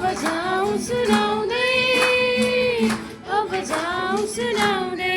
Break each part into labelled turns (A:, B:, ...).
A: बजाऊं सुनाउँदै बजाऊं सुनाउँदै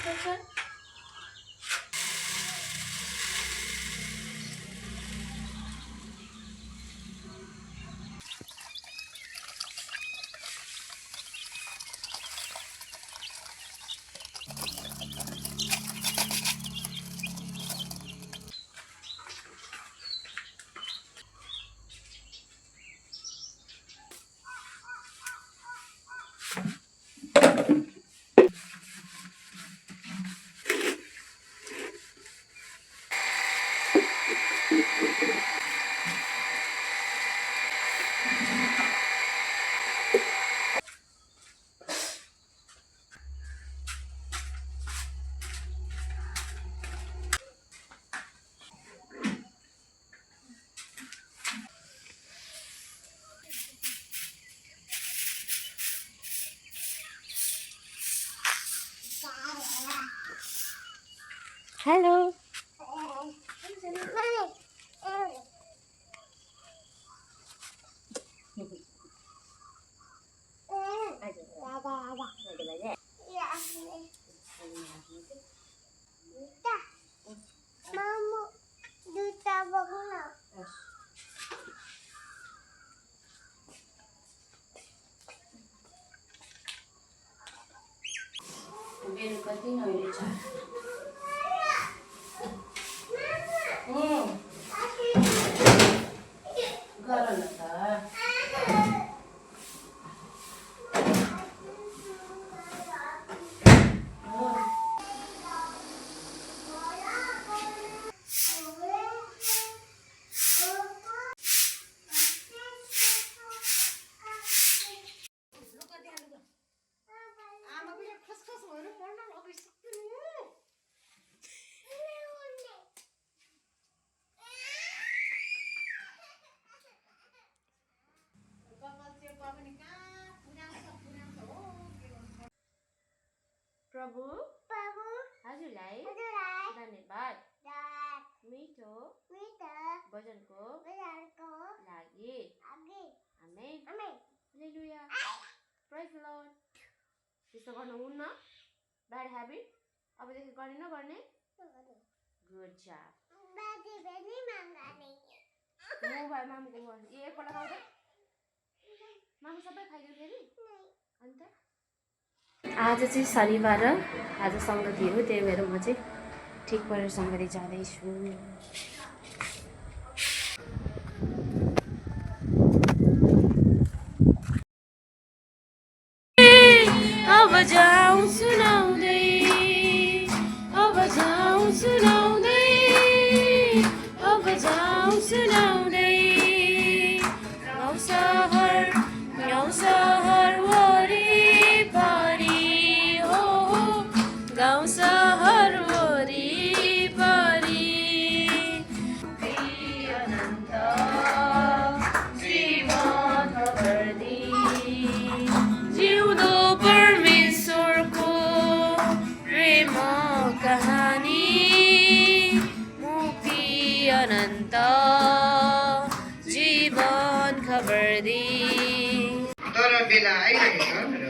A: Baca. Hello.
B: Mama, duta bangun.
A: बेलुका 3 अहिले छ गर न त प्रभु हजुरलाई धन्यवाद मिठो भजनको लागि amen hallelujah praise the lord त्यस्तो गर्नु हुन्न ब्याड ह्याबिट अबदेखि गर्ने नगर्ने गुड जब मोबाइल मामुको ए एकपल्ट खाऊ त मामु सबै खाइदियो फेरि अन्त आज चाहिँ शनिबार आज सङ्गति हो त्यही भएर म चाहिँ ठिक परेर सङ्गति जाँदैछु अब जाऊँ सुनाउँदै अब जाऊँ सुनाउँदै अब जाऊँ सुनाउँदै गाउँ सहर वरिपरि हो गाउँ सहर वरिपरि अनन्त जीवन भर्दी जिउँदो परमेश्वरको
C: बेला आइरहेछ र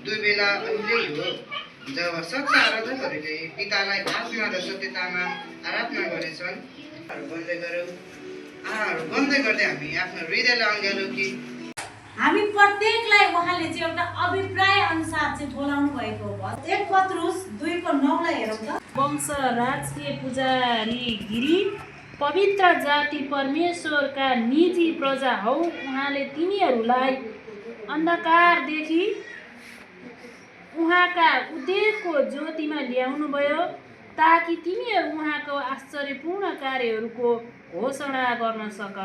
C: दुई बेला अहिले हो जब सच्चा आराधकहरूले पितालाई आत्मा र सत्यतामा आराधना गरेछन्। बन्दै गरौँ। बन्दै गर्दै हामी आफ्नो हृदयलाई अँगालौँ कि
D: हामी प्रत्येकलाई उहाँले चाहिँ एउटा अभिप्राय अनुसार चाहिँ बोलाउनु भएको हो। 1 पत्रुस 2:9 लाई हेरौँ त।
E: वंश राजकीय पुजारी गिरी पवित्र जाति परमेश्वरका निजी प्रजा हौ। उहाँले तिनीहरूलाई अन्धकारदेखि उहाँका उद्देश्यको ज्योतिमा ल्याउनुभयो ताकि तिनीहरू उहाँको आश्चर्यपूर्ण कार्यहरूको घोषणा गर्न सक।